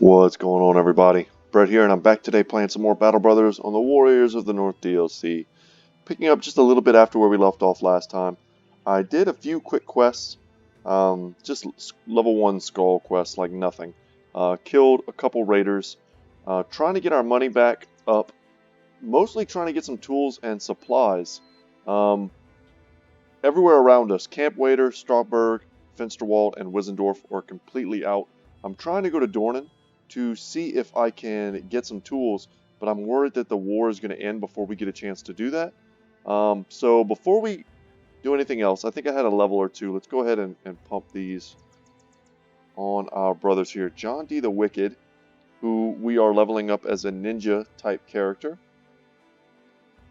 What's going on, everybody? Brett here, and I'm back today playing some more Battle Brothers on the Warriors of the North DLC. Picking up just a little bit after where we left off last time. I did a few quick quests, just level 1 skull quests, like nothing. Killed a couple raiders, trying to get our money back up, mostly trying to get some tools and supplies. Everywhere around us, Camp Waiter, Strasbourg, Finsterwald, and Wissendorf are completely out. I'm trying to go to Dornan to see if I can get some tools, but I'm worried that the war is going to end before we get a chance to do that. So before we do anything else, I think I had a level or two. Let's go ahead and pump these on our brothers here. John D. the Wicked, who we are leveling up as a ninja type character.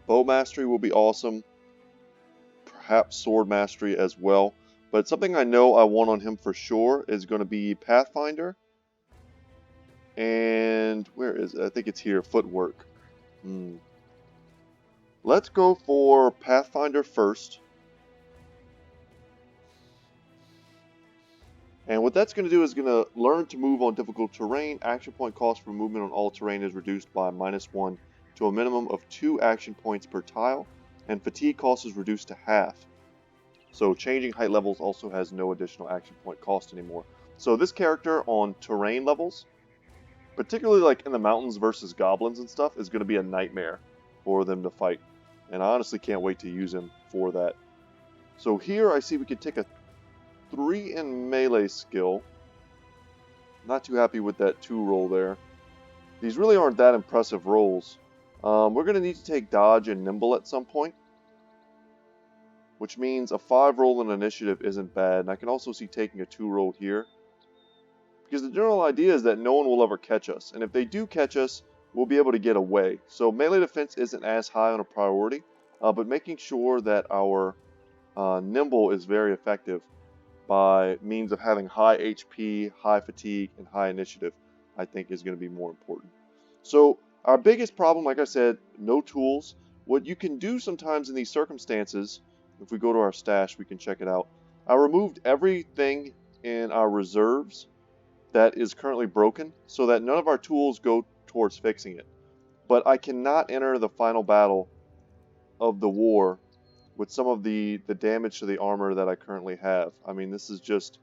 Bow Mastery will be awesome. Perhaps Sword Mastery as well. But something I know I want on him for sure is going to be Pathfinder. And where is it? I think it's here. Footwork. Let's go for Pathfinder first. And what that's going to do is going to learn to move on difficult terrain. Action point cost for movement on all terrain is reduced by -1 to a minimum of 2 action points per tile. And fatigue cost is reduced to half. So changing height levels also has no additional action point cost anymore. So this character on terrain levels, particularly like in the mountains versus goblins and stuff, is going to be a nightmare for them to fight. And I honestly can't wait to use him for that. So here I see we can take a 3 in melee skill. Not too happy with that 2 roll there. These really aren't that impressive rolls. We're going to need to take dodge and nimble at some point, which means a 5 roll in initiative isn't bad. And I can also see taking a 2 roll here, because the general idea is that no one will ever catch us, and if they do catch us, we'll be able to get away. So melee defense isn't as high on a priority, but making sure that our nimble is very effective by means of having high HP, high fatigue, and high initiative, I think is going to be more important. So our biggest problem, like I said, no tools. What you can do sometimes in these circumstances, if we go to our stash, we can check it out. I removed everything in our reserves that is currently broken so that none of our tools go towards fixing it. But I cannot enter the final battle of the war with some of the damage to the armor that I currently have. I mean, this is just,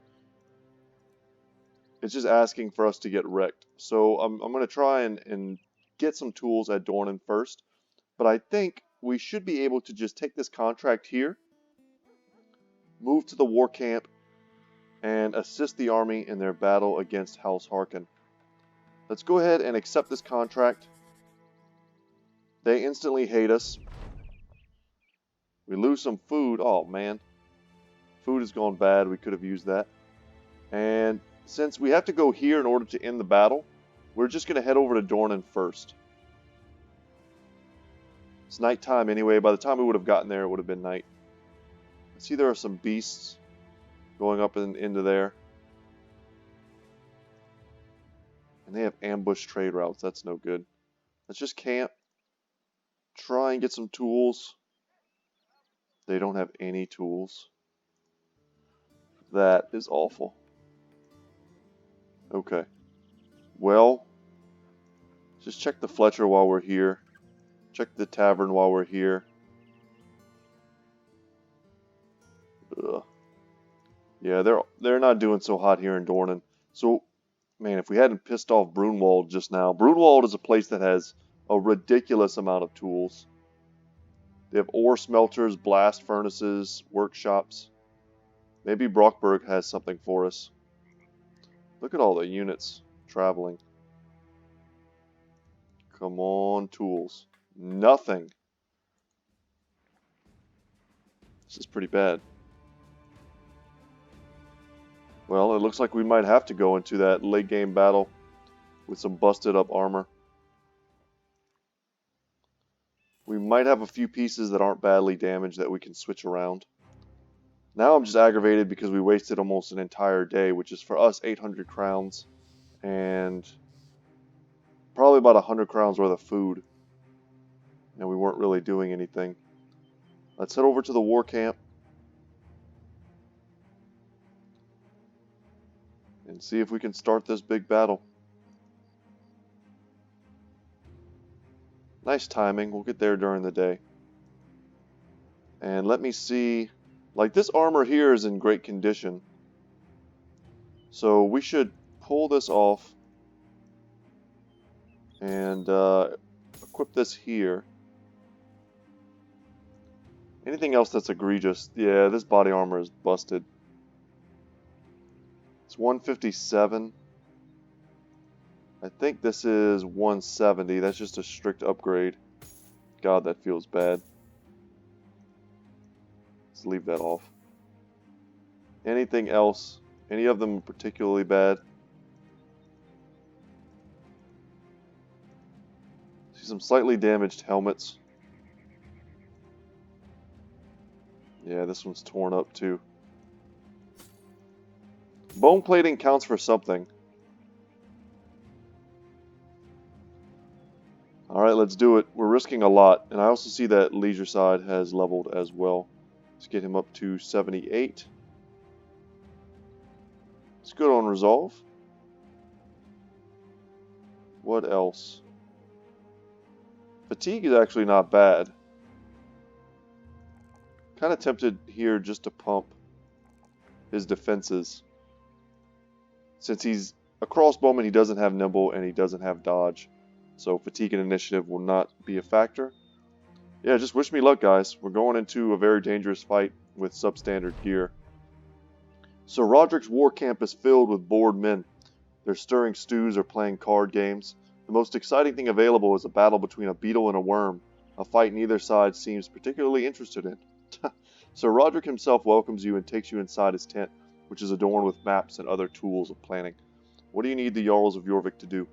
it's just asking for us to get wrecked. So I'm going to try and get some tools at Dornan first. But I think we should be able to just take this contract here, move to the war camp, and assist the army in their battle against House Harkin. Let's go ahead and accept this contract. They instantly hate us. We lose some food. Oh man. Food has gone bad. We could have used that. And since we have to go here in order to end the battle, we're just going to head over to Dornan first. It's nighttime anyway. By the time we would have gotten there, it would have been night. I see there are some beasts going up into there. And they have ambush trade routes. That's no good. Let's just camp. Try and get some tools. They don't have any tools. That is awful. Okay. Well, just check the Fletcher while we're here. Check the tavern while we're here. Ugh. Yeah, they're not doing so hot here in Dornan. So, man, if we hadn't pissed off Brunwald just now. Brunwald is a place that has a ridiculous amount of tools. They have ore smelters, blast furnaces, workshops. Maybe Brockburg has something for us. Look at all the units traveling. Come on, tools. Nothing. This is pretty bad. Well, it looks like we might have to go into that late game battle with some busted up armor. We might have a few pieces that aren't badly damaged that we can switch around. Now I'm just aggravated because we wasted almost an entire day, which is for us 800 crowns and probably about 100 crowns worth of food. And we weren't really doing anything. Let's head over to the war camp and see if we can start this big battle. Nice timing. We'll get there during the day. And let me see. Like, this armor here is in great condition. So we should pull this off and equip this here. Anything else that's egregious? Yeah, this body armor is busted. It's 157. I think this is 170. That's just a strict upgrade. God, that feels bad. Let's leave that off. Anything else? Any of them particularly bad? See some slightly damaged helmets. Yeah, this one's torn up too. Bone plating counts for something. Alright, let's do it. We're risking a lot. And I also see that Leisure Side has leveled as well. Let's get him up to 78. It's good on Resolve. What else? Fatigue is actually not bad. Kind of tempted here just to pump his defenses. Since he's a crossbowman, he doesn't have nimble and he doesn't have dodge. So fatigue and initiative will not be a factor. Yeah, just wish me luck, guys. We're going into a very dangerous fight with substandard gear. So Roderick's war camp is filled with bored men. They're stirring stews or playing card games. The most exciting thing available is a battle between a beetle and a worm, a fight neither side seems particularly interested in. So Roderick himself welcomes you and takes you inside his tent, which is adorned with maps and other tools of planning. What do you need the Jarls of Jorvik to do?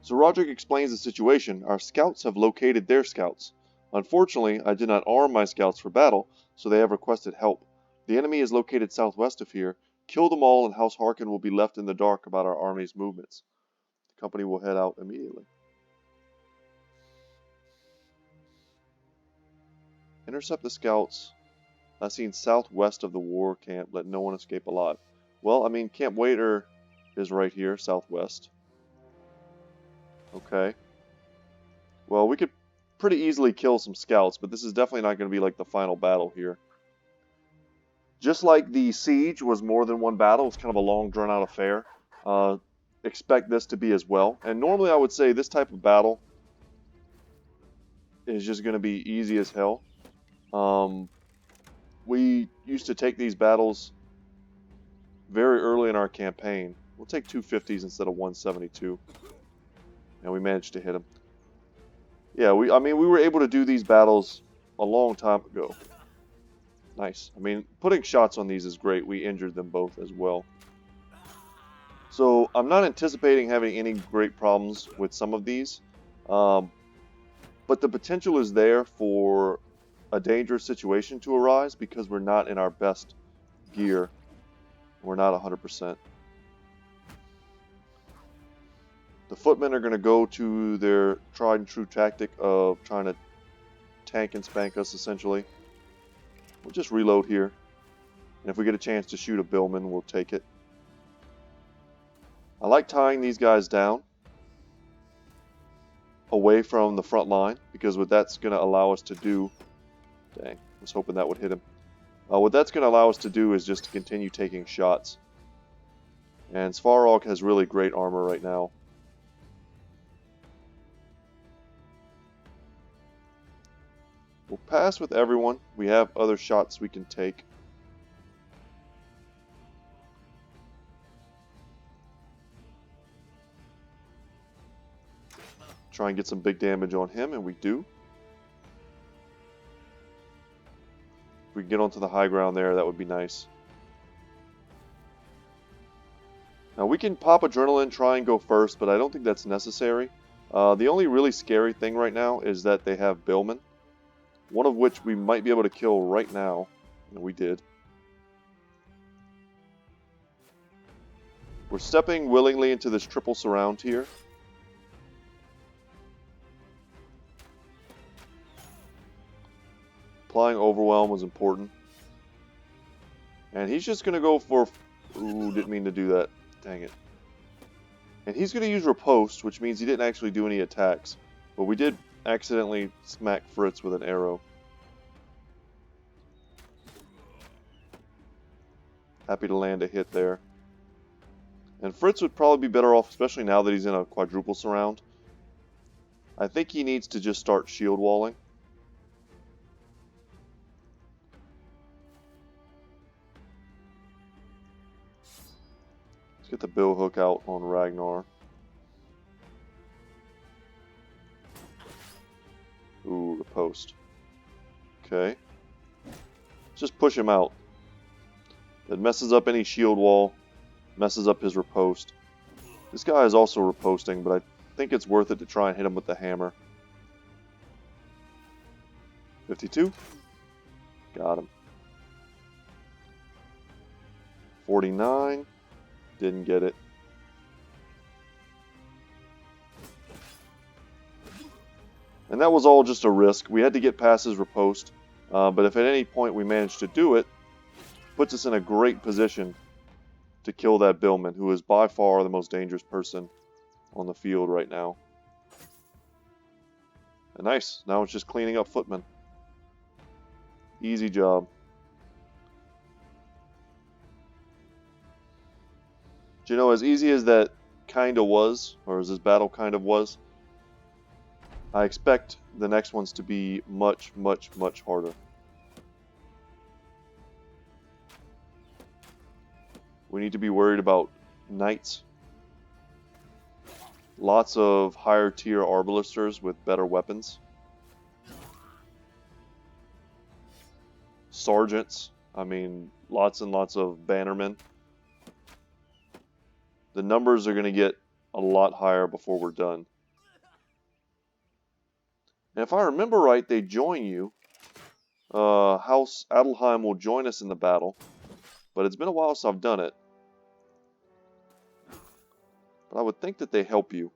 So Roderick explains the situation. Our scouts have located their scouts. Unfortunately, I did not arm my scouts for battle, so they have requested help. The enemy is located southwest of here. Kill them all and House Harkin will be left in the dark about our army's movements. The company will head out immediately. Intercept the scouts. I've seen southwest of the war camp. Let no one escape alive. Well, I mean, Camp Waiter is right here, southwest. Okay. Well, we could pretty easily kill some scouts, but this is definitely not going to be like the final battle here. Just like the siege was more than one battle, it's kind of a long, drawn-out affair. Expect this to be as well. And normally I would say this type of battle is just going to be easy as hell. We used to take these battles very early in our campaign. We'll take 250s instead of 172. And we managed to hit them. Yeah, I mean, we were able to do these battles a long time ago. Nice. I mean, putting shots on these is great. We injured them both as well. So, I'm not anticipating having any great problems with some of these. But the potential is there for a dangerous situation to arise because we're not in our best gear. We're not 100%. The footmen are going to go to their tried and true tactic of trying to tank and spank us, essentially. We'll just reload here. And if we get a chance to shoot a billman, we'll take it. I like tying these guys down away from the front line, because what that's going to allow us to do... Dang, I was hoping that would hit him. What that's going to allow us to do is just to continue taking shots. And Svarog has really great armor right now. We'll pass with everyone. We have other shots we can take. Try and get some big damage on him, and we do. If we can get onto the high ground there, that would be nice. Now we can pop Adrenaline, try and go first, but I don't think that's necessary. The only really scary thing right now is that they have billmen. One of which we might be able to kill right now. And we did. We're stepping willingly into this triple surround here. Applying Overwhelm was important. And he's just going to go for... Ooh, didn't mean to do that. Dang it. And he's going to use Riposte, which means he didn't actually do any attacks. But we did accidentally smack Fritz with an arrow. Happy to land a hit there. And Fritz would probably be better off, especially now that he's in a quadruple surround. I think he needs to just start shield walling. Let's get the bill hook out on Ragnar. Ooh, riposte. Okay. Just push him out. It messes up any shield wall, messes up his riposte. This guy is also riposting, but I think it's worth it to try and hit him with the hammer. 52. Got him. 49. Didn't get it. And that was all just a risk. We had to get past his riposte. But if at any point we managed to do it, puts us in a great position to kill that Billman, who is by far the most dangerous person on the field right now. And nice. Now it's just cleaning up footmen. Easy job. Do you know, as easy as that kinda was, or as this battle kind of was, I expect the next ones to be much, much, much harder. We need to be worried about knights. Lots of higher tier arbalisters with better weapons. Sergeants. I mean, lots and lots of bannermen. The numbers are going to get a lot higher before we're done. And if I remember right, they join you. House Adelheim will join us in the battle. But it's been a while since I've done it. But I would think that they help you.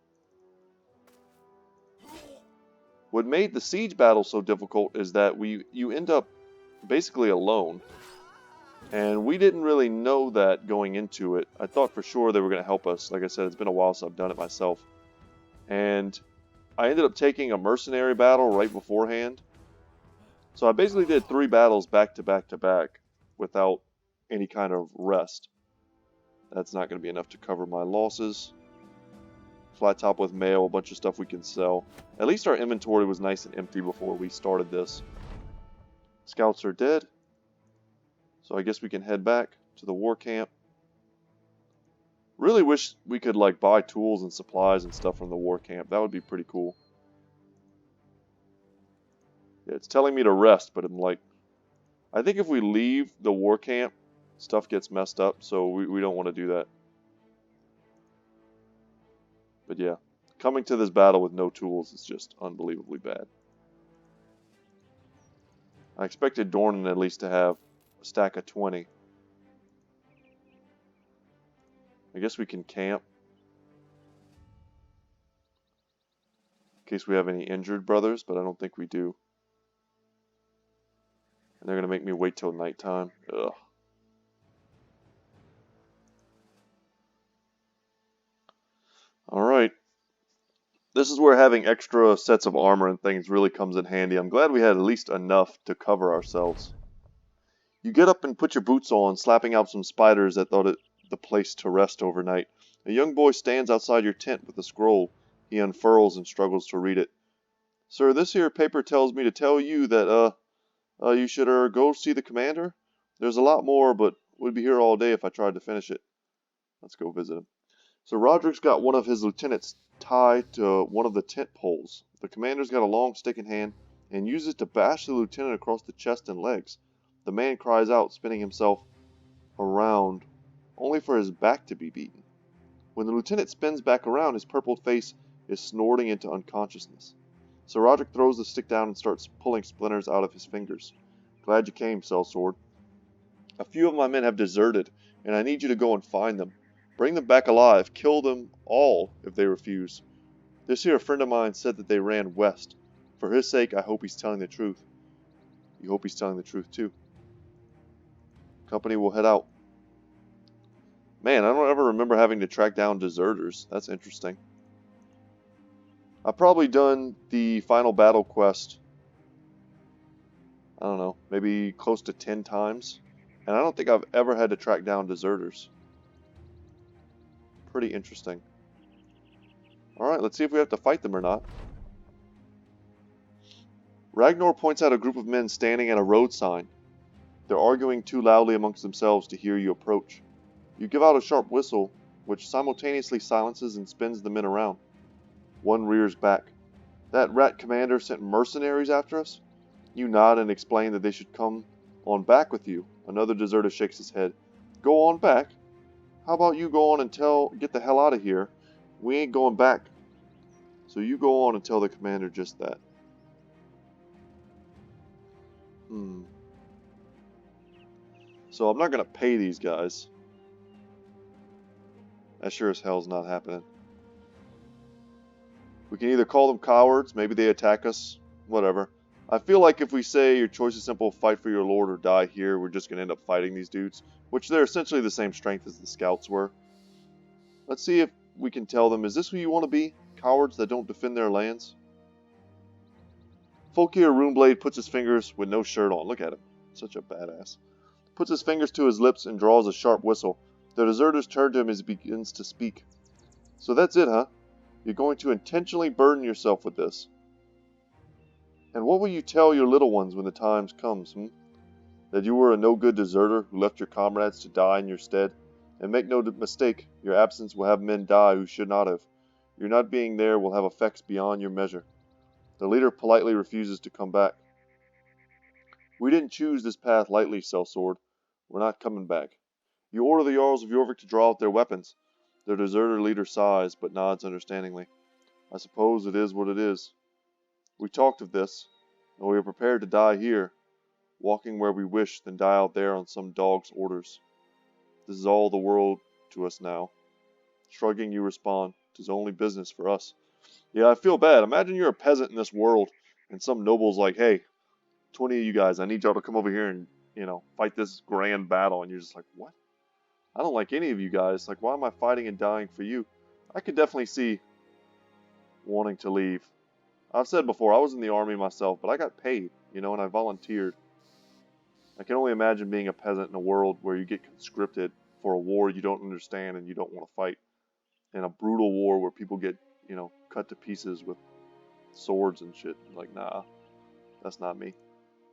What made the siege battle so difficult is that you end up basically alone. And we didn't really know that going into it. I thought for sure they were going to help us. Like I said, it's been a while since I've done it myself. And I ended up taking a mercenary battle right beforehand. So I basically did 3 battles back to back to back without any kind of rest. That's not going to be enough to cover my losses. Flat top with mail, a bunch of stuff we can sell. At least our inventory was nice and empty before we started this. Scouts are dead. So I guess we can head back to the war camp. Really wish we could like buy tools and supplies and stuff from the war camp. That would be pretty cool. Yeah, it's telling me to rest, but I'm like, I think if we leave the war camp, stuff gets messed up, so we don't want to do that. But yeah, coming to this battle with no tools is just unbelievably bad. I expected Dornan at least to have a stack of 20. I guess we can camp. In case we have any injured brothers, but I don't think we do. And they're going to make me wait till nighttime. Ugh. Alright. This is where having extra sets of armor and things really comes in handy. I'm glad we had at least enough to cover ourselves. You get up and put your boots on, slapping out some spiders that thought it the place to rest overnight. A young boy stands outside your tent with a scroll. He unfurls and struggles to read it. Sir, this here paper tells me to tell you that, you should, go see the commander. There's a lot more, but we'd be here all day if I tried to finish it. Let's go visit him. So Roderick's got one of his lieutenants tied to one of the tent poles. The commander's got a long stick in hand and uses it to bash the lieutenant across the chest and legs. The man cries out, spinning himself around, only for his back to be beaten. When the lieutenant spins back around, his purpled face is snorting into unconsciousness. So Roderick throws the stick down and starts pulling splinters out of his fingers. Glad you came, Sellsword. A few of my men have deserted, and I need you to go and find them. Bring them back alive. Kill them all if they refuse. This here friend of mine said that they ran west. For his sake, I hope he's telling the truth. You hope he's telling the truth too. Company will head out. Man, I don't ever remember having to track down deserters. That's interesting. I've probably done the final battle quest, I don't know, maybe close to 10 times. And I don't think I've ever had to track down deserters. Pretty interesting. Alright, let's see if we have to fight them or not. Ragnar points out a group of men standing at a road sign. They're arguing too loudly amongst themselves to hear you approach. You give out a sharp whistle, which simultaneously silences and spins the men around. One rears back. That rat commander sent mercenaries after us? You nod and explain that they should come on back with you. Another deserter shakes his head. Go on back? How about you go on and get the hell out of here? We ain't going back. So you go on and tell the commander just that. So I'm not going to pay these guys. That sure as hell's not happening. We can either call them cowards, maybe they attack us, whatever. I feel like if we say your choice is simple, fight for your lord or die here, we're just going to end up fighting these dudes, which they're essentially the same strength as the scouts were. Let's see if we can tell them, is this who you want to be? Cowards that don't defend their lands? Folkier Runeblade puts his fingers with no shirt on. Look at him. Such a badass. Puts his fingers to his lips and draws a sharp whistle. The deserters turn to him as he begins to speak. So that's it, huh? You're going to intentionally burden yourself with this. And what will you tell your little ones when the time comes, That you were a no-good deserter who left your comrades to die in your stead? And make no mistake, your absence will have men die who should not have. Your not being there will have effects beyond your measure. The leader politely refuses to come back. We didn't choose this path lightly, Sellsword. We're not coming back. You order the Jarls of Jorvik to draw out their weapons. The deserter leader sighs, but nods understandingly. I suppose it is what it is. We talked of this, and we are prepared to die here, walking where we wish, than die out there on some dog's orders. This is all the world to us now. Shrugging, you respond, "'Tis only business for us." Yeah, I feel bad. Imagine you're a peasant in this world, and some noble's like, "Hey, 20 of you guys, I need y'all to come over here and, fight this grand battle." And you're just like, "What? I don't like any of you guys. Like, why am I fighting and dying for you?" I could definitely see wanting to leave. I've said before, I was in the army myself, but I got paid, and I volunteered. I can only imagine being a peasant in a world where you get conscripted for a war you don't understand and you don't want to fight. In a brutal war where people get, cut to pieces with swords and shit. Like, nah, that's not me.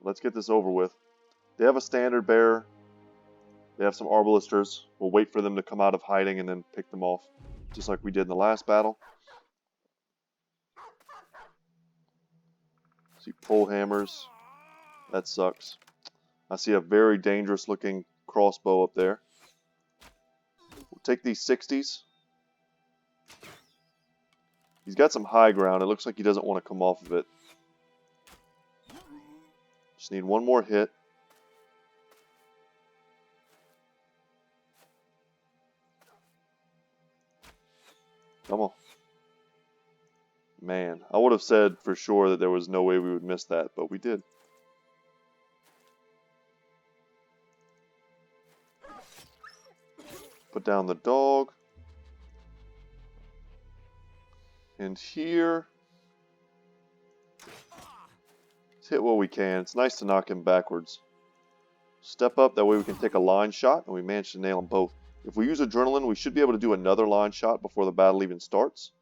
Let's get this over with. They have a standard bearer. They have some arbalisters. We'll wait for them to come out of hiding and then pick them off, just like we did in the last battle. See pole hammers. That sucks. I see a very dangerous looking crossbow up there. We'll take these 60s. He's got some high ground. It looks like he doesn't want to come off of it. Just need one more hit. Come on. Man, I would have said for sure that there was no way we would miss that, but we did. Put down the dog. And here, let's hit what we can. It's nice to knock him backwards. Step up, that way we can take a line shot, and we managed to nail them both. If we use adrenaline, we should be able to do another line shot before the battle even starts.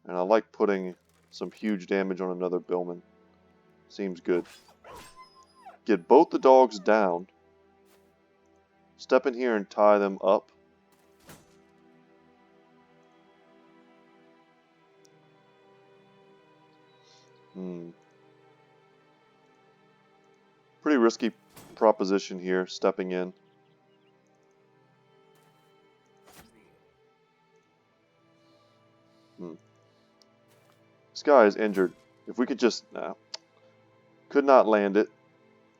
And I like putting some huge damage on another billman. Seems good. Get both the dogs down. Step in here and tie them up. Pretty risky proposition here, stepping in. This guy is injured. If we could just... Nah. Could not land it.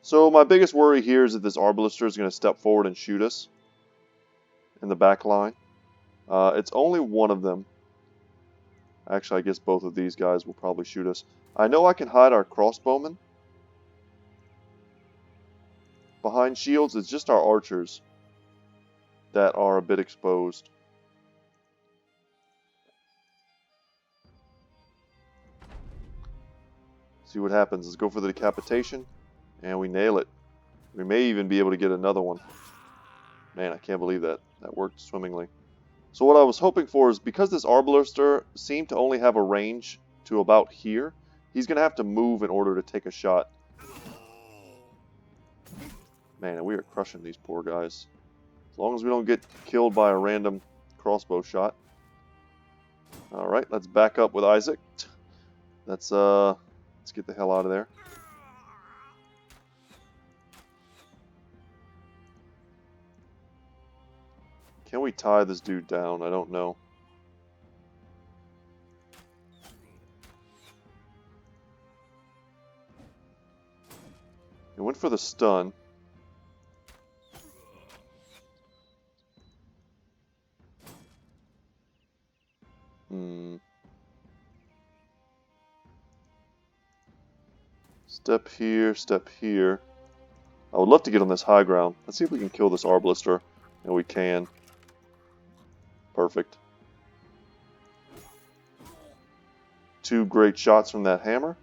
So my biggest worry here is that this arbalister is going to step forward and shoot us in the back line. It's only one of them. Actually, I guess both of these guys will probably shoot us. I know I can hide our crossbowmen behind shields. It's just our archers that are a bit exposed. See what happens. Let's go for the decapitation. And we nail it. We may even be able to get another one. Man, I can't believe that. That worked swimmingly. So what I was hoping for is, because this Arbalister seemed to only have a range to about here, he's going to have to move in order to take a shot. Man, we are crushing these poor guys. As long as we don't get killed by a random crossbow shot. Alright, let's back up with Isaac. Let's get the hell out of there. Can we tie this dude down? I don't know. He went for the stun. Step here, step here. I would love to get on this high ground. Let's see if we can kill this Arbalister. And we can. Perfect. 2 great shots from that hammer.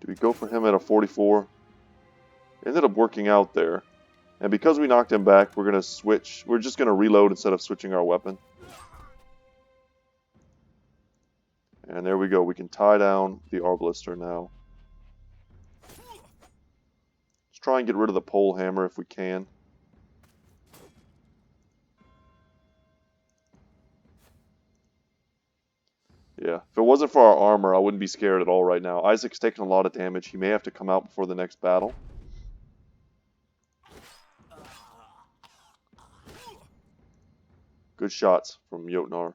Do we go for him at a 44? Ended up working out there. And because we knocked him back, we're going to switch. We're just going to reload instead of switching our weapon. And there we go. We can tie down the Arbalister now. Let's try and get rid of the pole hammer if we can. Yeah, if it wasn't for our armor, I wouldn't be scared at all right now. Isaac's taking a lot of damage. He may have to come out before the next battle. Good shots from Jotnar.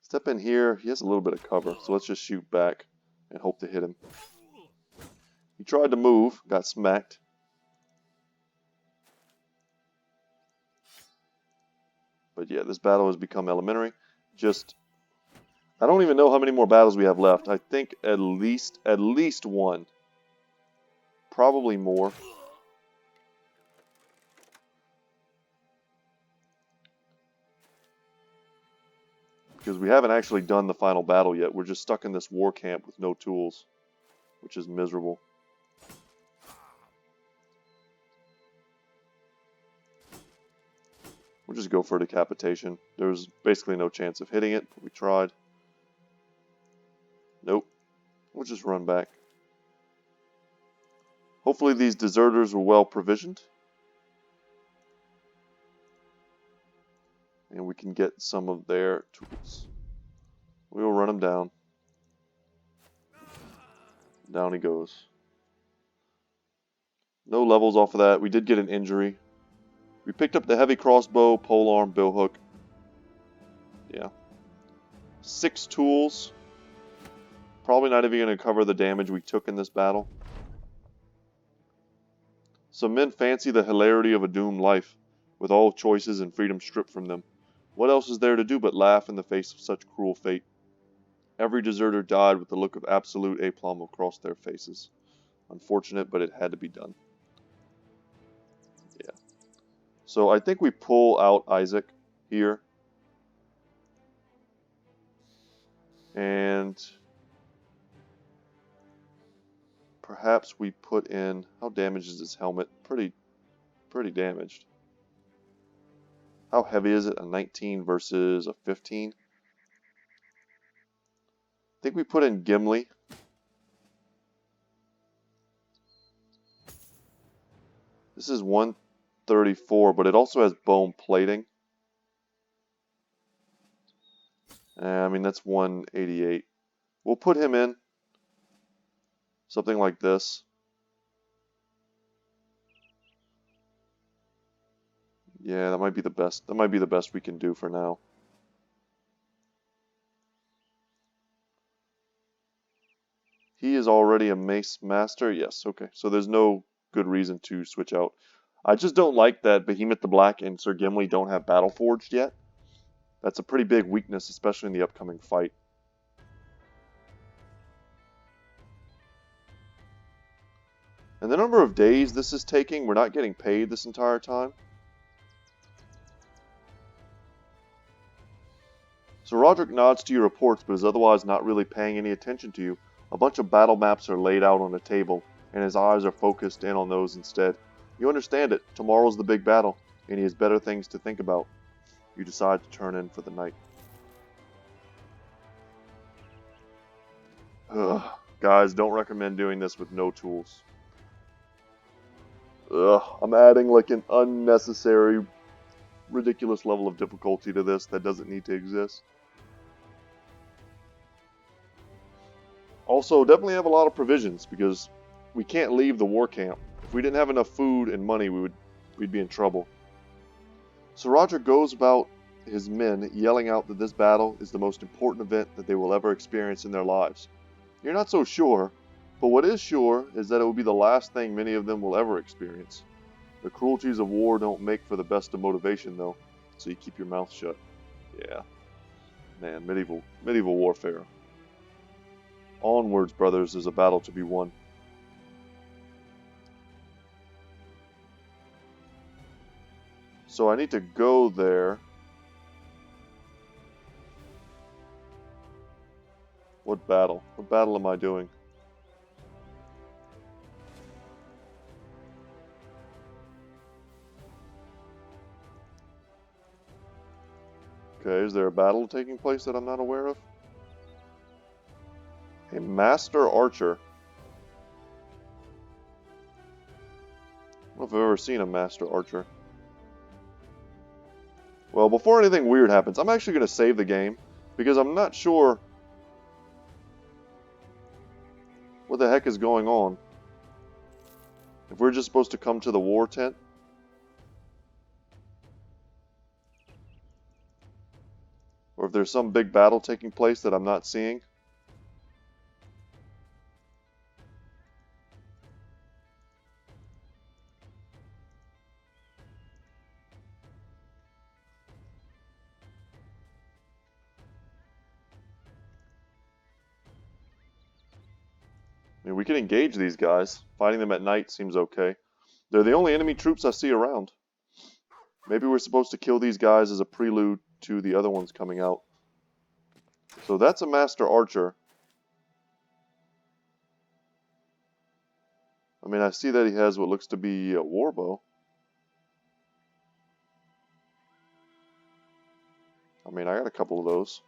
Step in here. He has a little bit of cover, so let's just shoot back and hope to hit him. He tried to move, got smacked. But yeah, this battle has become elementary. I don't even know how many more battles we have left. I think at least one. Probably more. Because we haven't actually done the final battle yet. We're just stuck in this war camp with no tools, which is miserable. We'll just go for a decapitation. There's basically no chance of hitting it, but we tried. Nope. We'll just run back. Hopefully these deserters were well provisioned. And we can get some of their tools. We will run them down. Down he goes. No levels off of that. We did get an injury. We picked up the heavy crossbow, polearm, billhook. Yeah. 6 tools. Probably not even going to cover the damage we took in this battle. Some men fancy the hilarity of a doomed life, with all choices and freedom stripped from them. What else is there to do but laugh in the face of such cruel fate? Every deserter died with the look of absolute aplomb across their faces. Unfortunate, but it had to be done. Yeah. So I think we pull out Isaac here. And perhaps we put in... How damaged is his helmet? Pretty damaged. How heavy is it? A 19 versus a 15? I think we put in Gimli. This is 134, but it also has bone plating. I mean, that's 188. We'll put him in. Something like this. Yeah, that might be the best. That might be the best we can do for now. He is already a mace master. Yes, okay. So there's no good reason to switch out. I just don't like that Behemoth the Black and Sir Gimli don't have Battle Forged yet. That's a pretty big weakness, especially in the upcoming fight. And the number of days this is taking, we're not getting paid this entire time. So Roderick nods to your reports, but is otherwise not really paying any attention to you. A bunch of battle maps are laid out on a table, and his eyes are focused in on those instead. You understand it. Tomorrow's the big battle, and he has better things to think about. You decide to turn in for the night. Ugh. Guys, don't recommend doing this with no tools. Ugh. I'm adding like an unnecessary, ridiculous level of difficulty to this that doesn't need to exist. Also, definitely have a lot of provisions because we can't leave the war camp. If we didn't have enough food and money, we'd be in trouble. So Roger goes about his men yelling out that this battle is the most important event that they will ever experience in their lives. You're not so sure, but what is sure is that it will be the last thing many of them will ever experience. The cruelties of war don't make for the best of motivation, though, so you keep your mouth shut. Yeah, man, medieval warfare. Onwards, brothers, is a battle to be won. So I need to go there. What battle? What battle am I doing? Okay, is there a battle taking place that I'm not aware of? A master archer. I don't know if I've ever seen a master archer. Well, before anything weird happens, I'm actually going to save the game because I'm not sure what the heck is going on. If we're just supposed to come to the war tent. Or if there's some big battle taking place that I'm not seeing. I mean, we can engage these guys. Fighting them at night seems okay. They're the only enemy troops I see around. Maybe we're supposed to kill these guys as a prelude to the other ones coming out. So that's a master archer. I mean, I see that he has what looks to be a warbow. I mean, I got a couple of those.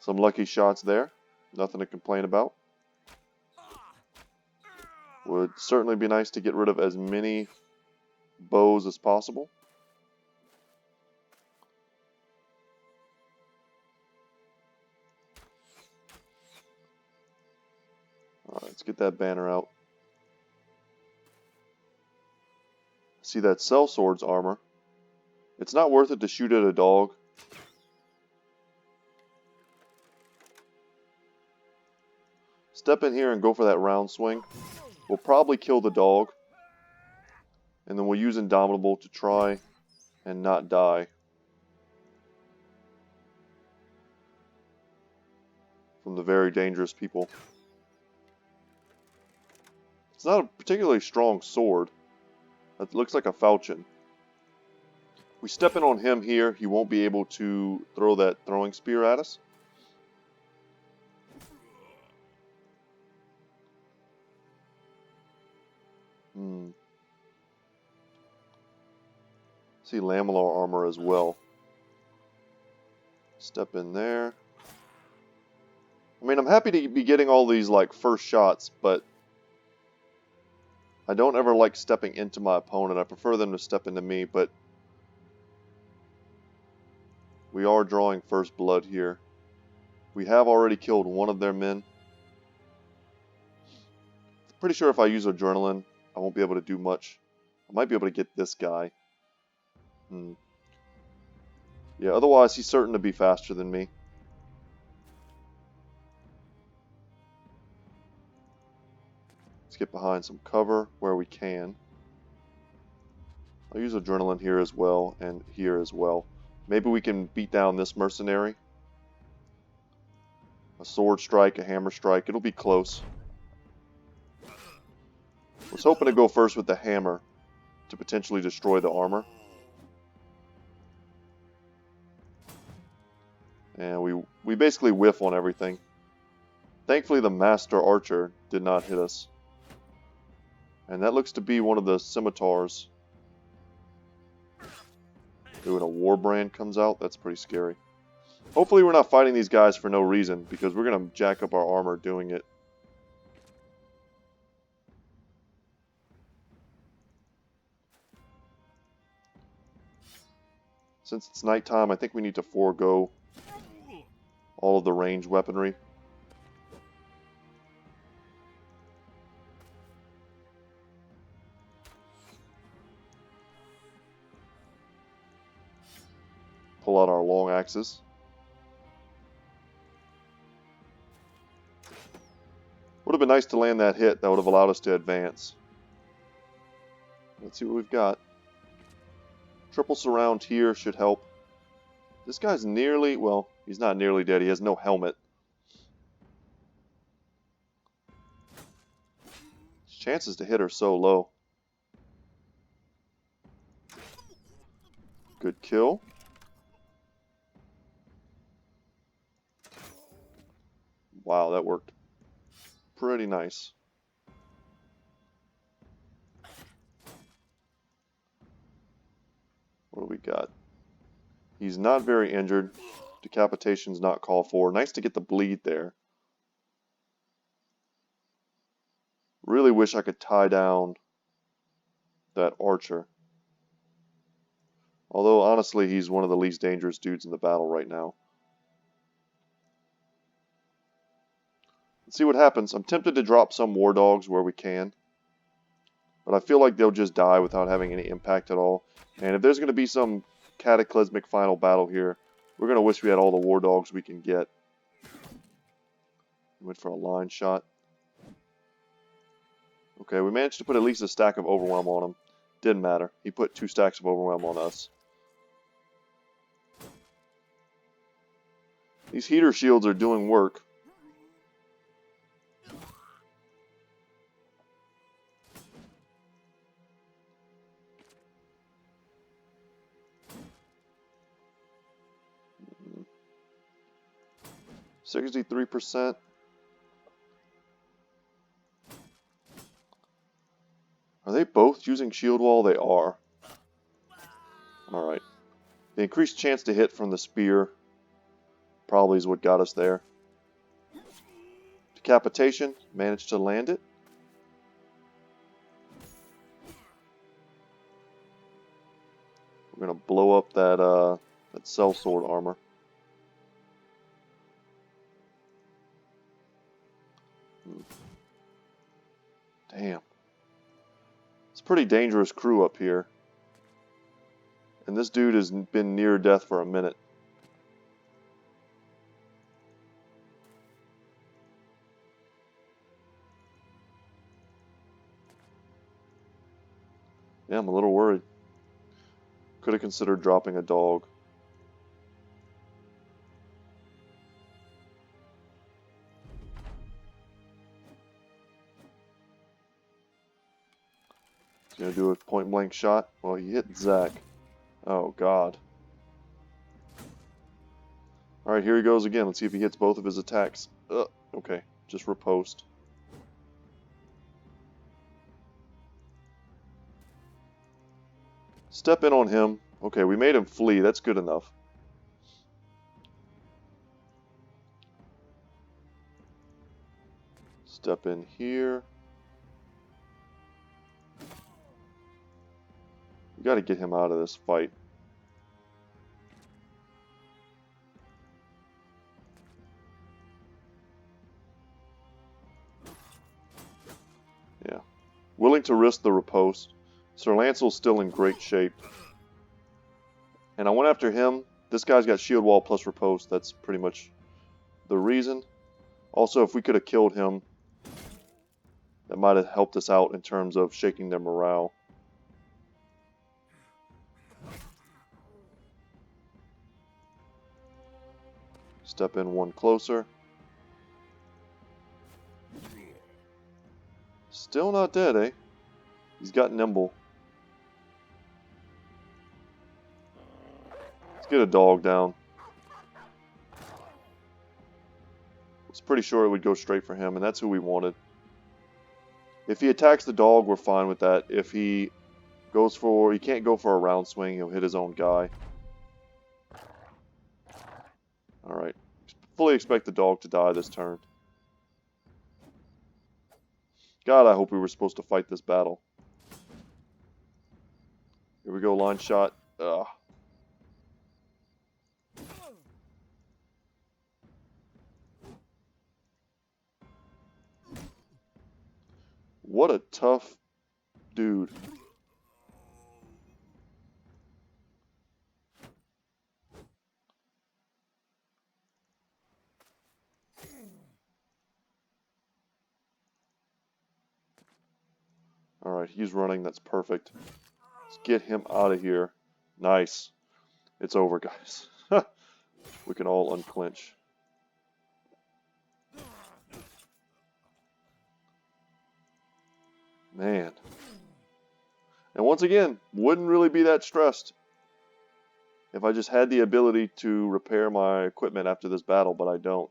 Some lucky shots there. Nothing to complain about. Would certainly be nice to get rid of as many bows as possible. Alright, let's get that banner out. See that sellsword's armor. It's not worth it to shoot at a dog. Step in here and go for that round swing. We'll probably kill the dog. And then we'll use Indomitable to try and not die from the very dangerous people. It's not a particularly strong sword. It looks like a falchion. We step in on him here, he won't be able to throw that throwing spear at us. See lamellar armor as well. Step in there. I mean, I'm happy to be getting all these like first shots, but I don't ever like stepping into my opponent. I prefer them to step into me, but we are drawing first blood here. We have already killed one of their men. Pretty sure if I use adrenaline, I won't be able to do much. I might be able to get this guy. Yeah, otherwise he's certain to be faster than me. Let's get behind some cover where we can. I'll use adrenaline here as well, and here as well. Maybe we can beat down this mercenary. A sword strike, a hammer strike, it'll be close. Was hoping to go first with the hammer to potentially destroy the armor. And we basically whiff on everything. Thankfully the Master Archer did not hit us. And that looks to be one of the scimitars. Ooh, and a Warbrand comes out. That's pretty scary. Hopefully we're not fighting these guys for no reason, because we're going to jack up our armor doing it. Since it's nighttime, I think we need to forego all of the ranged weaponry. Pull out our long axes. Would have been nice to land that hit. That would have allowed us to advance. Let's see what we've got. Triple surround here should help. This guy's nearly, well, he's not nearly dead. He has no helmet. His chances to hit are so low. Good kill. Wow, that worked pretty nice. What do we got? He's not very injured. Decapitation's not called for. Nice to get the bleed there. Really wish I could tie down that archer. Although, honestly, he's one of the least dangerous dudes in the battle right now. Let's see what happens. I'm tempted to drop some war dogs where we can. But I feel like they'll just die without having any impact at all. And if there's going to be some cataclysmic final battle here, we're going to wish we had all the war dogs we can get. Went for a line shot. Okay, we managed to put at least a stack of overwhelm on him. Didn't matter. He put 2 stacks of overwhelm on us. These heater shields are doing work. Mm-hmm. 63%. Are they both using shield wall? They are. Alright. The increased chance to hit from the spear probably is what got us there. Decapitation. Managed to land it. We're going to blow up that sellsword armor. Damn. It's a pretty dangerous crew up here. And this dude has been near death for a minute. Yeah, I'm a little worried. Could have considered dropping a dog. He's going to do a point blank shot. Well, he hit Zach. Oh, God. Alright, here he goes again. Let's see if he hits both of his attacks. Okay, just riposte. Step in on him. Okay, we made him flee. That's good enough. Step in here. We got to get him out of this fight. Yeah. Willing to risk the riposte. Sir Lancel's still in great shape. And I went after him. This guy's got shield wall plus riposte. That's pretty much the reason. Also, if we could have killed him, that might have helped us out in terms of shaking their morale. Step in one closer. Still not dead, eh? He's got nimble. Let's get a dog down. I was pretty sure it would go straight for him, and that's who we wanted. If he attacks the dog, we're fine with that. If he can't go for a round swing, he'll hit his own guy. Alright. Fully expect the dog to die this turn. God, I hope we were supposed to fight this battle. Here we go, line shot. Ugh. What a tough dude. Alright, he's running. That's perfect. Let's get him out of here. Nice. It's over, guys. We can all unclench. Man. And once again, wouldn't really be that stressed if I just had the ability to repair my equipment after this battle, but I don't.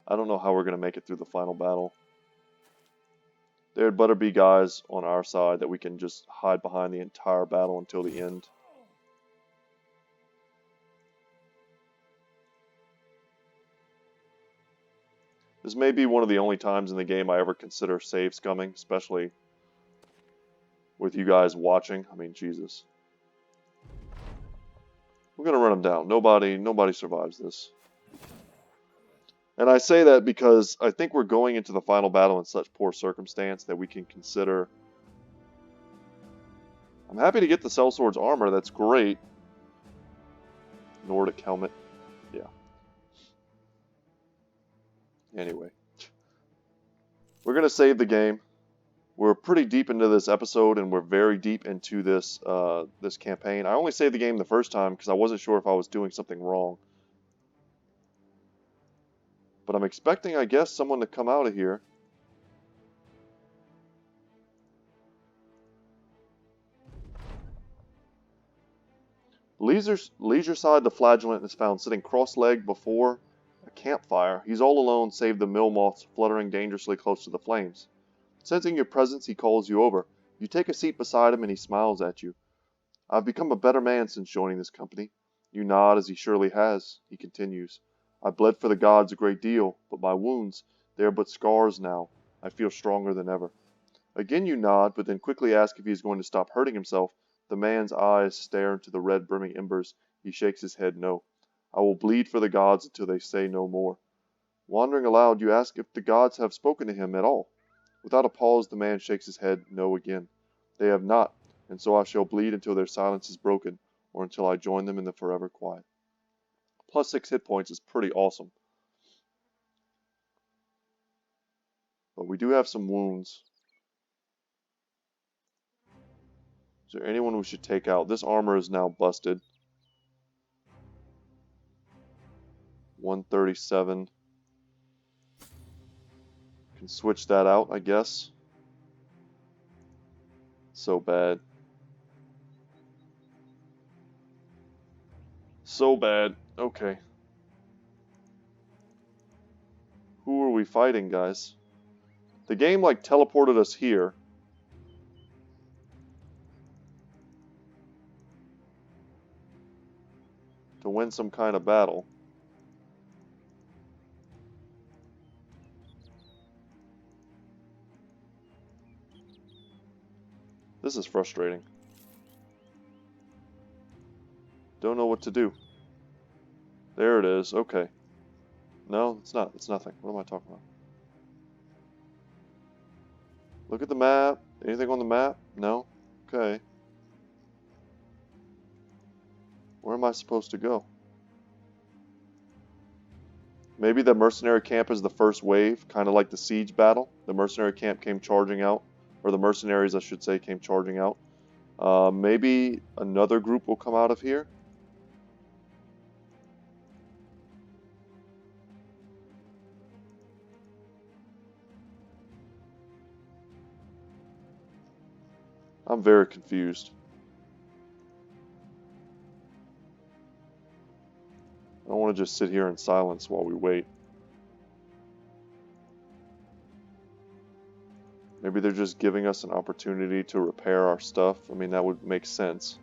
I don't know how we're going to make it through the final battle. There'd better be guys on our side that we can just hide behind the entire battle until the end. This may be one of the only times in the game I ever consider save scumming, especially with you guys watching. I mean, Jesus. We're going to run them down. Nobody survives this. And I say that because I think we're going into the final battle in such poor circumstance that we can consider... I'm happy to get the Sellsword's armor. That's great. Nordic helmet. Yeah. Anyway. We're going to save the game. We're pretty deep into this episode, and we're very deep into this this campaign. I only saved the game the first time because I wasn't sure if I was doing something wrong. But I'm expecting, I guess, someone to come out of here. Leisure side, the flagellant is found sitting cross-legged before a campfire. He's all alone, save the mill moths fluttering dangerously close to the flames. Sensing your presence, he calls you over. You take a seat beside him and he smiles at you. I've become a better man since joining this company. You nod as he surely has. He continues. I bled for the gods a great deal, but my wounds, they are but scars now. I feel stronger than ever. Again you nod, but then quickly ask if he is going to stop hurting himself. The man's eyes stare into the red brimming embers. He shakes his head no. I will bleed for the gods until they say no more. Wandering aloud, you ask if the gods have spoken to him at all. Without a pause, the man shakes his head no again. They have not, and so I shall bleed until their silence is broken, or until I join them in the forever quiet. Plus 6 hit points is pretty awesome. But we do have some wounds. Is there anyone we should take out? This armor is now busted. 137. Can switch that out, I guess. So bad. So bad. Okay. Who are we fighting, guys? The game, like, teleported us here. To win some kind of battle. This is frustrating. Don't know what to do. There it is. Okay. No, it's not. It's nothing. What am I talking about? Look at the map. Anything on the map? No? Okay. Where am I supposed to go? Maybe the mercenary camp is the first wave, kind of like the siege battle. The mercenary camp came charging out. Or the mercenaries, I should say, came charging out. Maybe another group will come out of here. I'm very confused. I don't want to just sit here in silence while we wait. Maybe they're just giving us an opportunity to repair our stuff. I mean, that would make sense.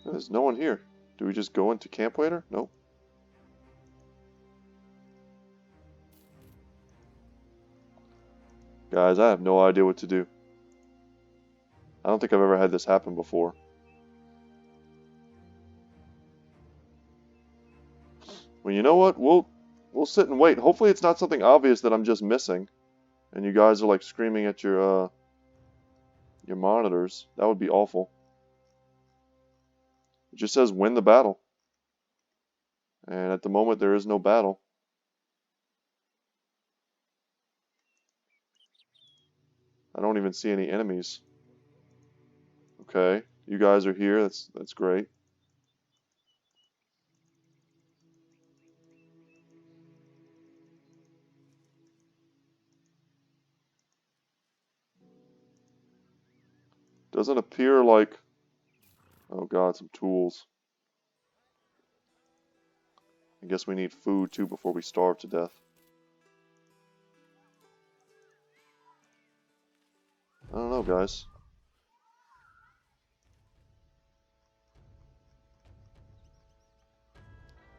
There's no one here. Do we just go into camp later? Nope. Guys, I have no idea what to do. I don't think I've ever had this happen before. Well, you know what? We'll sit and wait. Hopefully it's not something obvious that I'm just missing. And you guys are like screaming at your monitors. That would be awful. It just says win the battle. And at the moment there is no battle. I don't even see any enemies. Okay, you guys are here. That's great. Doesn't appear like... Oh god, some tools. I guess we need food too before we starve to death. I don't know, guys.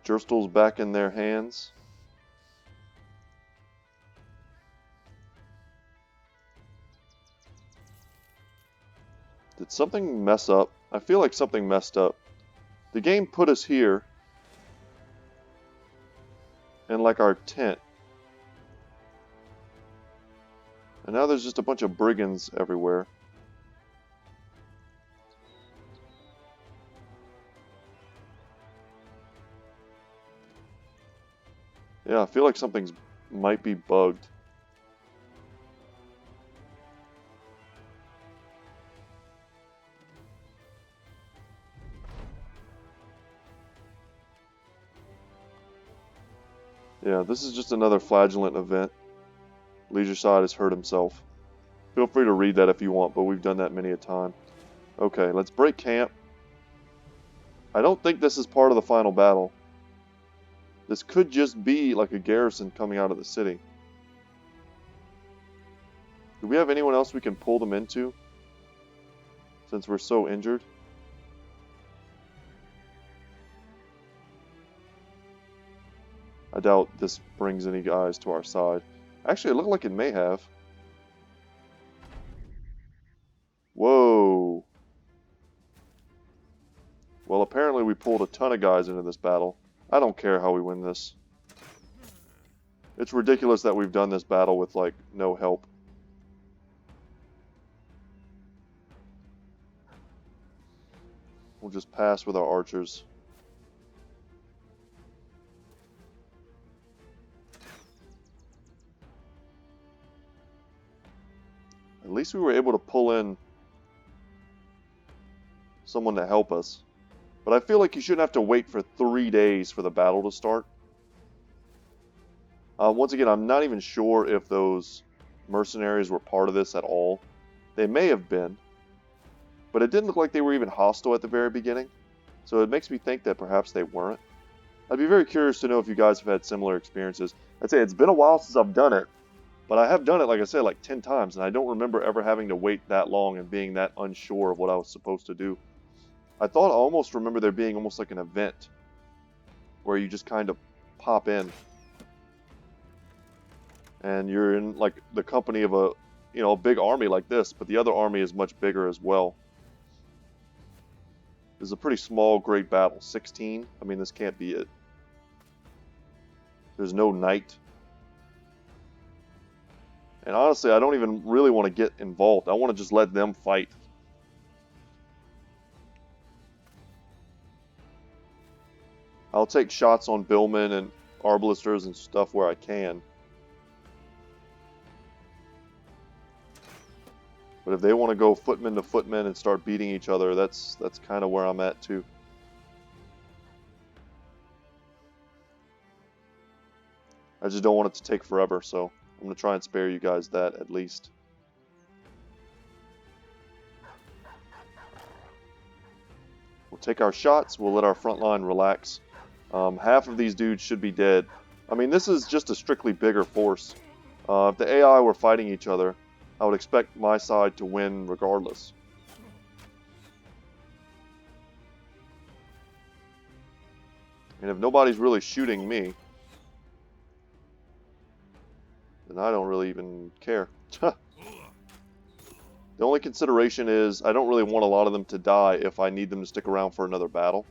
Gerstel's back in their hands. Did something mess up? I feel like something messed up. The game put us here in like our tent. And now there's just a bunch of brigands everywhere. Yeah, I feel like something's might be bugged. Yeah, this is just another flagellant event. Leisure Side has hurt himself. Feel free to read that if you want, but we've done that many a time. Okay, let's break camp. I don't think this is part of the final battle. This could just be like a garrison coming out of the city. Do we have anyone else we can pull them into? Since we're so injured? I doubt this brings any guys to our side. Actually, it looked like it may have. Whoa. Well, apparently we pulled a ton of guys into this battle. I don't care how we win this. It's ridiculous that we've done this battle with, like, no help. We'll just pass with our archers. At least we were able to pull in someone to help us. But I feel like you shouldn't have to wait for 3 days for the battle to start. Once again, I'm not even sure if those mercenaries were part of this at all. They may have been. But it didn't look like they were even hostile at the very beginning. So it makes me think that perhaps they weren't. I'd be very curious to know if you guys have had similar experiences. I'd say it's been a while since I've done it. But I have done it, like I said, like 10 times. And I don't remember ever having to wait that long and being that unsure of what I was supposed to do. I almost remember there being almost like an event. Where you just kind of pop in. And you're in like the company of a big army like this. But the other army is much bigger as well. This is a pretty small, great battle. 16? I mean, this can't be it. There's no knight. And honestly, I don't even really want to get involved. I want to just let them fight. I'll take shots on billmen and arbalisters and stuff where I can. But if they want to go footman to footman and start beating each other, that's kind of where I'm at too. I just don't want it to take forever, so I'm going to try and spare you guys that at least. We'll take our shots, we'll let our front line relax. Half of these dudes should be dead. I mean, this is just a strictly bigger force. If the AI were fighting each other, I would expect my side to win regardless. And if nobody's really shooting me, then I don't really even care. The only consideration is I don't really want a lot of them to die if I need them to stick around for another battle.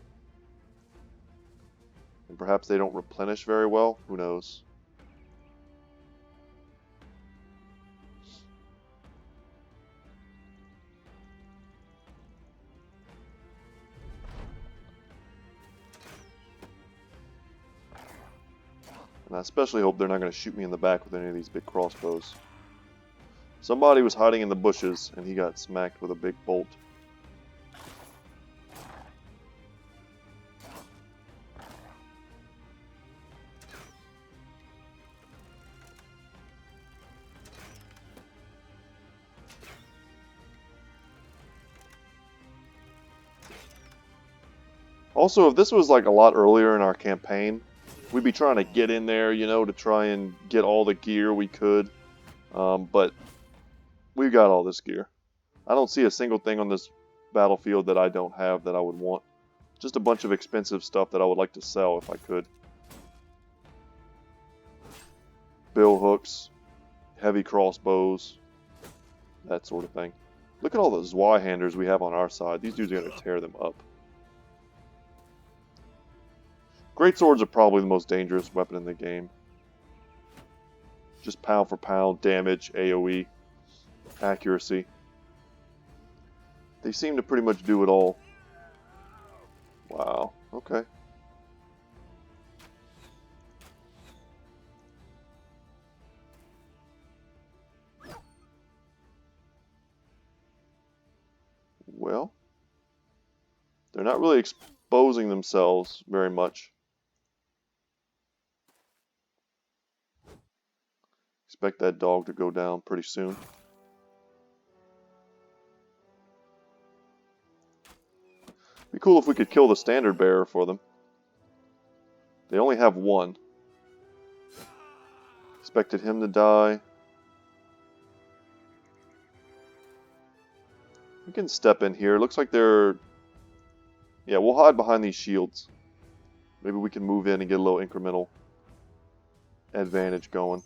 And perhaps they don't replenish very well. Who knows? And I especially hope they're not going to shoot me in the back with any of these big crossbows. Somebody was hiding in the bushes, and he got smacked with a big bolt. Also, if this was like a lot earlier in our campaign, we'd be trying to get in there, you know, to try and get all the gear we could. But we've got all this gear. I don't see a single thing on this battlefield that I don't have that I would want. Just a bunch of expensive stuff that I would like to sell if I could. Bill hooks, heavy crossbows, that sort of thing. Look at all the Zweihanders we have on our side. These dudes are going to tear them up. Great swords are probably the most dangerous weapon in the game. Just pound for pound, damage, AoE, accuracy. They seem to pretty much do it all. Wow, okay. Well, they're not really exposing themselves very much. Expect that dog to go down pretty soon. Be cool if we could kill the standard bearer for them. They only have one. Expected him to die. We can step in here. Looks like they're... Yeah, we'll hide behind these shields. Maybe we can move in and get a little incremental advantage going.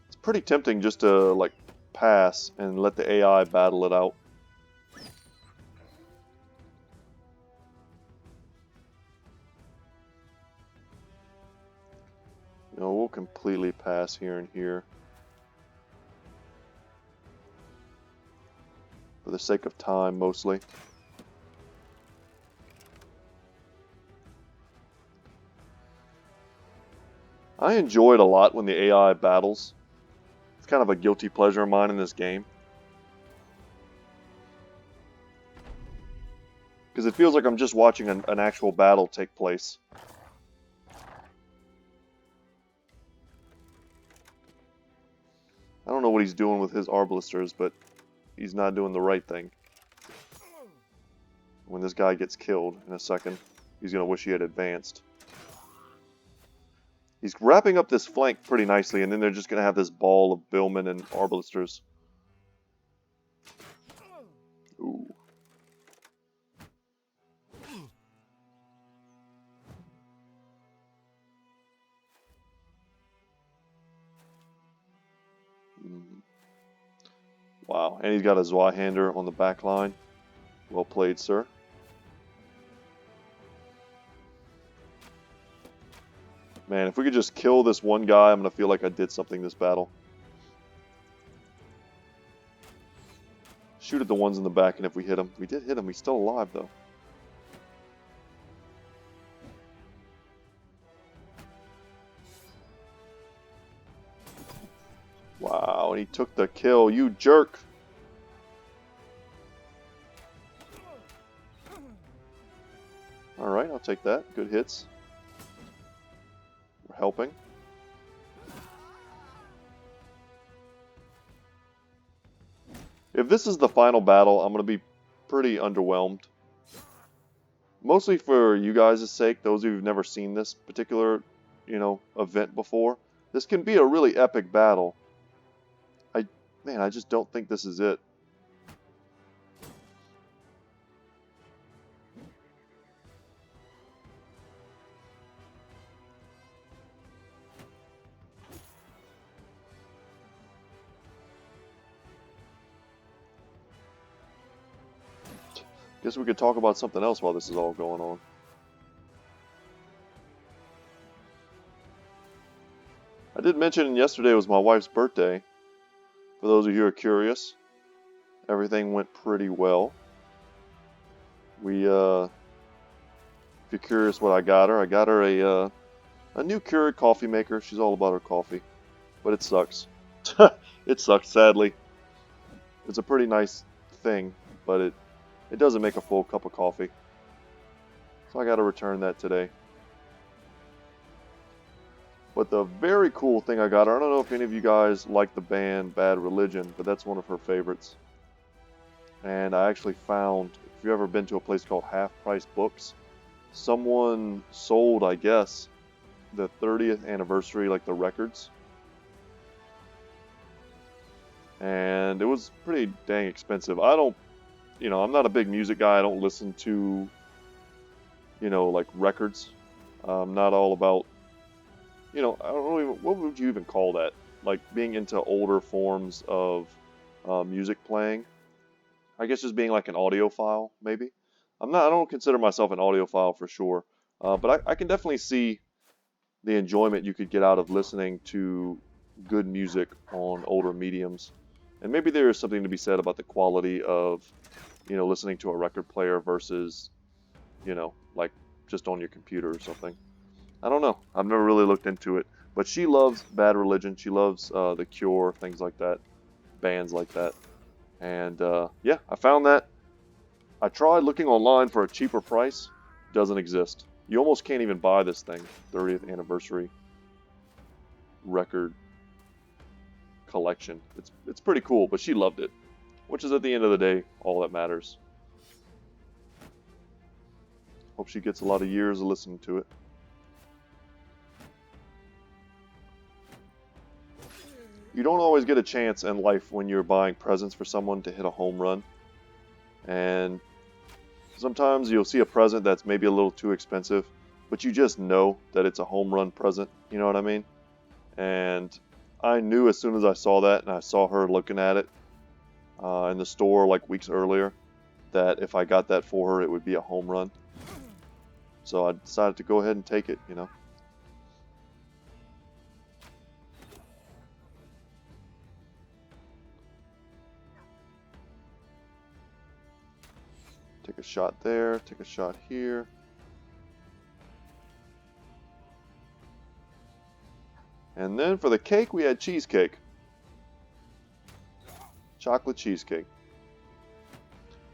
It's pretty tempting just to, like, pass and let the AI battle it out. You know, we'll completely pass here and here. For the sake of time, mostly. I enjoy it a lot when the AI battles. It's kind of a guilty pleasure of mine in this game. Because it feels like I'm just watching an actual battle take place. I don't know what he's doing with his arbalisters, but he's not doing the right thing. When this guy gets killed in a second, he's going to wish he had advanced. He's wrapping up this flank pretty nicely, and then they're just going to have this ball of billmen and arbalisters. Ooh. Wow, and he's got a Zweihander on the back line. Well played, sir. Man, if we could just kill this one guy, I'm going to feel like I did something this battle. Shoot at the ones in the back, and if we hit him... We did hit him, he's still alive, though. Wow, and he took the kill, you jerk! Alright, I'll take that. Good hits. We're helping. If this is the final battle, I'm going to be pretty underwhelmed. Mostly for you guys' sake, those of you who've never seen this particular, event before. This can be a really epic battle. Man, I just don't think this is it. Guess we could talk about something else while this is all going on. I did mention yesterday was my wife's birthday. For those of you who are curious, everything went pretty well. If you're curious what I got her a new Keurig coffee maker. She's all about her coffee, but it sucks. It sucks, sadly. It's a pretty nice thing, but it doesn't make a full cup of coffee. So I got to return that today. But the very cool thing I got her, I don't know if any of you guys like the band Bad Religion, but that's one of her favorites. And I actually found, if you've ever been to a place called Half Price Books, someone sold, I guess, the 30th anniversary, like the records. And it was pretty dang expensive. I'm not a big music guy. I don't listen to, like records. I'm not all about, I don't really, what would you even call that? Like being into older forms of music playing. I guess just being like an audiophile, maybe. I don't consider myself an audiophile for sure. But I can definitely see the enjoyment you could get out of listening to good music on older mediums. And maybe there is something to be said about the quality of, listening to a record player versus, like just on your computer or something. I don't know. I've never really looked into it. But she loves Bad Religion. She loves The Cure, things like that. Bands like that. And yeah, I found that. I tried looking online for a cheaper price. Doesn't exist. You almost can't even buy this thing. 30th anniversary record collection. It's pretty cool, but she loved it, which is at the end of the day all that matters. Hope she gets a lot of years of listening to it. You don't always get a chance in life when you're buying presents for someone to hit a home run. And sometimes you'll see a present that's maybe a little too expensive, but you just know that it's a home run present, you know what I mean? And I knew as soon as I saw that, and I saw her looking at it in the store like weeks earlier, that if I got that for her, it would be a home run. So I decided to go ahead and take it, Take a shot there, take a shot here. And then for the cake, we had cheesecake. Chocolate cheesecake.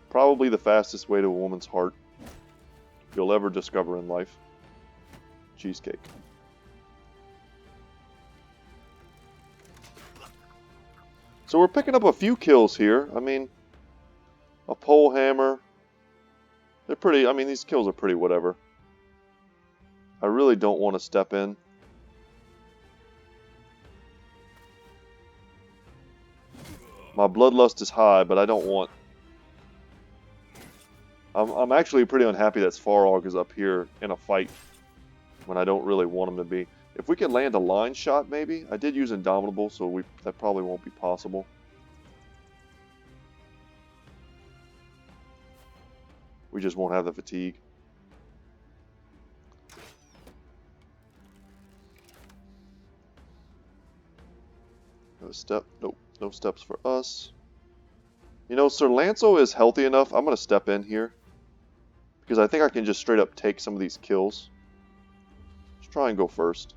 Probably the fastest way to a woman's heart you'll ever discover in life. Cheesecake. So we're picking up a few kills here. I mean, a pole hammer. They're pretty, these kills are pretty whatever. I really don't want to step in. My bloodlust is high, but I don't want... I'm actually pretty unhappy that Svarog is up here in a fight when I don't really want him to be. If we could land a line shot, maybe? I did use Indomitable, so that probably won't be possible. We just won't have the fatigue. No step. Nope. No steps for us. Sir Lancelot is healthy enough. I'm going to step in here. Because I think I can just straight up take some of these kills. Let's try and go first.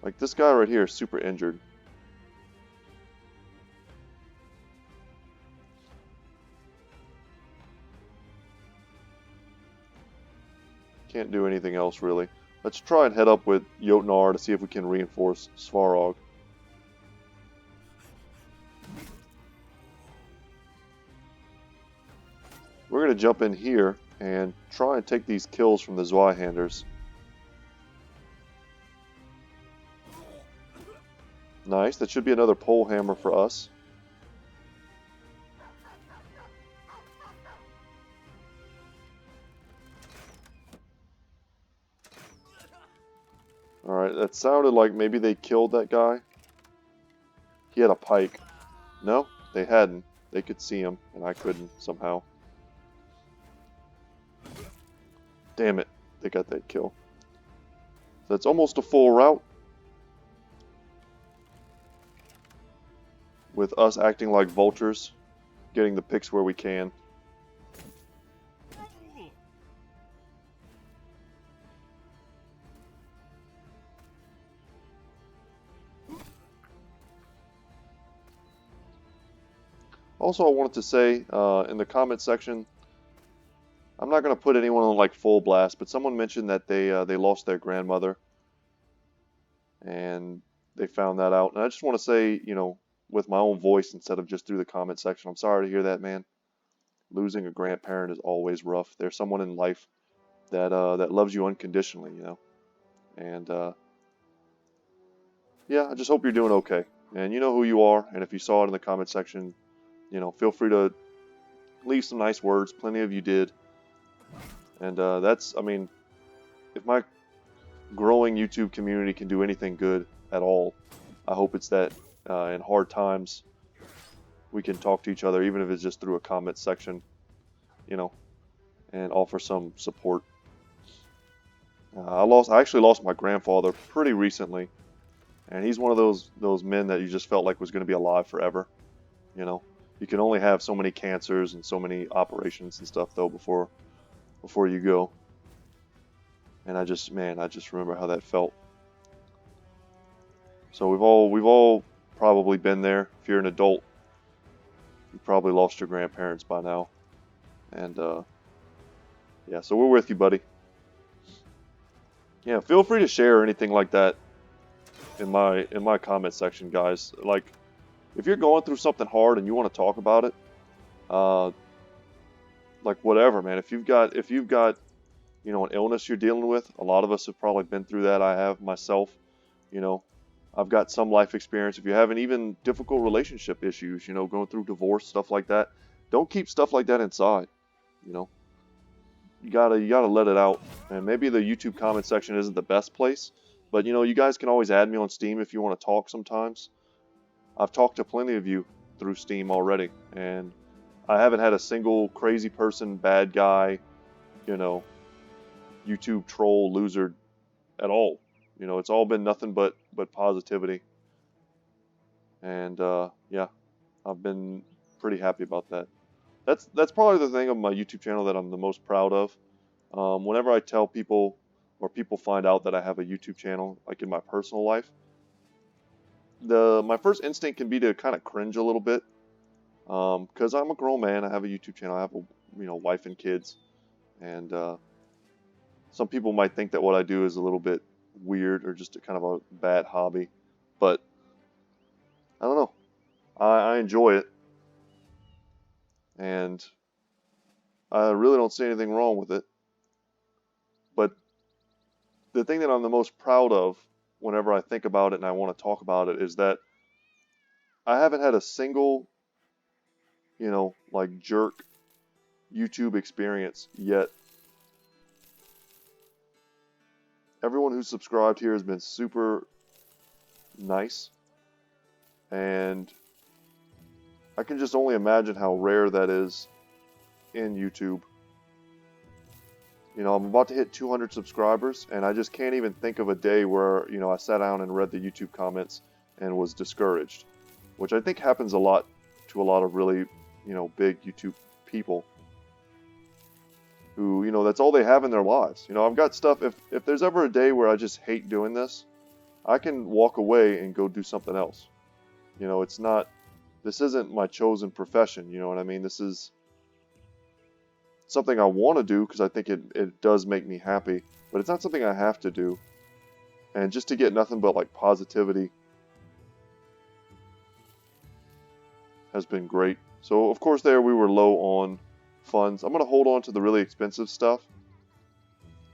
Like, this guy right here is super injured. Can't do anything else, really. Let's try and head up with Jotnar to see if we can reinforce Svarog. We're going to jump in here and try and take these kills from the Zweihanders. Nice, that should be another pole hammer for us. Alright, that sounded like maybe they killed that guy. He had a pike. No, they hadn't. They could see him, and I couldn't somehow. Damn it, they got that kill. So that's almost a full route. With us acting like vultures, getting the picks where we can. Also, I wanted to say in the comment section, I'm not going to put anyone on like full blast, but someone mentioned that they lost their grandmother, and they found that out. And I just want to say, you know, with my own voice instead of just through the comment section, I'm sorry to hear that, man. Losing a grandparent is always rough. There's someone in life that that loves you unconditionally, you know. And yeah, I just hope you're doing okay. And you know who you are. And if you saw it in the comment section, you know, feel free to leave some nice words. Plenty of you did. And that's, I mean, if my growing YouTube community can do anything good at all, I hope it's that in hard times we can talk to each other, even if it's just through a comment section, you know, and offer some support. I actually lost my grandfather pretty recently, and he's one of those men that you just felt like was going to be alive forever. You know, you can only have so many cancers and so many operations and stuff though before you go. And I just remember how that felt. So we've all probably been there. If you're an adult, you've probably lost your grandparents by now. And yeah, so we're with you, buddy. Yeah, feel free to share anything like that in my comment section, guys. Like, if you're going through something hard and you want to talk about it, like whatever, man. If you've got you know, an illness you're dealing with, a lot of us have probably been through that. I have myself. You know, I've got some life experience. If you're having even difficult relationship issues, you know, going through divorce, stuff like that, don't keep stuff like that inside. You know, you gotta let it out. And maybe the YouTube comment section isn't the best place, but you know, you guys can always add me on Steam if you want to talk sometimes. I've talked to plenty of you through Steam already, and I haven't had a single crazy person, bad guy, you know, YouTube troll, loser at all. You know, it's all been nothing but positivity. And yeah, I've been pretty happy about that. That's probably the thing of my YouTube channel that I'm the most proud of. Whenever I tell people or people find out that I have a YouTube channel, like in my personal life, my first instinct can be to kind of cringe a little bit, because I'm a grown man. I have a YouTube channel. I have a wife and kids, and some people might think that what I do is a little bit weird or just a kind of a bad hobby, but I don't know. I enjoy it, and I really don't see anything wrong with it. But the thing that I'm the most proud of whenever I think about it and I want to talk about it is that I haven't had a single, you know, like jerk YouTube experience yet. Everyone who's subscribed here has been super nice, and I can just only imagine how rare that is in YouTube. You know, I'm about to hit 200 subscribers, and I just can't even think of a day where, you know, I sat down and read the YouTube comments and was discouraged, which I think happens a lot to a lot of really, you know, big YouTube people who, you know, that's all they have in their lives. You know, I've got stuff, if there's ever a day where I just hate doing this, I can walk away and go do something else. You know, this isn't my chosen profession, you know what I mean? This is something I want to do because I think it does make me happy, but it's not something I have to do. And just to get nothing but like positivity has been great. So of course there we were low on funds. I'm going to hold on to the really expensive stuff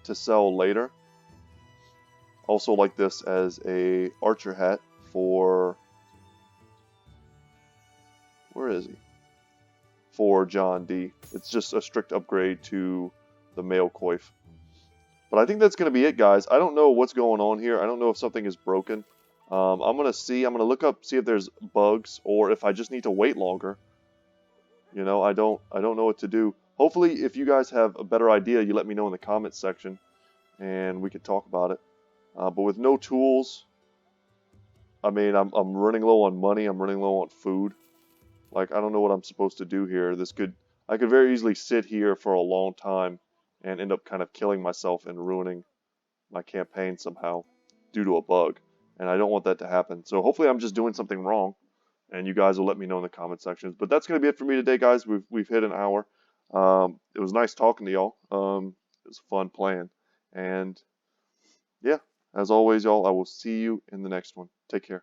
to sell later. Also like this as a archer hat for, where is he? For John D. It's just a strict upgrade to the male coif. But I think that's going to be it, guys. I don't know what's going on here. I don't know if something is broken. I'm going to see. I'm going to look up, see if there's bugs or if I just need to wait longer. You know, I don't know what to do. Hopefully, if you guys have a better idea, you let me know in the comments section and we could talk about it. But with no tools, I mean, I'm running low on money. I'm running low on food. Like, I don't know what I'm supposed to do here. I could very easily sit here for a long time and end up kind of killing myself and ruining my campaign somehow due to a bug. And I don't want that to happen. So hopefully I'm just doing something wrong and you guys will let me know in the comment sections. But that's going to be it for me today, guys. We've hit an hour. It was nice talking to y'all. It was fun playing. And yeah, as always, y'all, I will see you in the next one. Take care.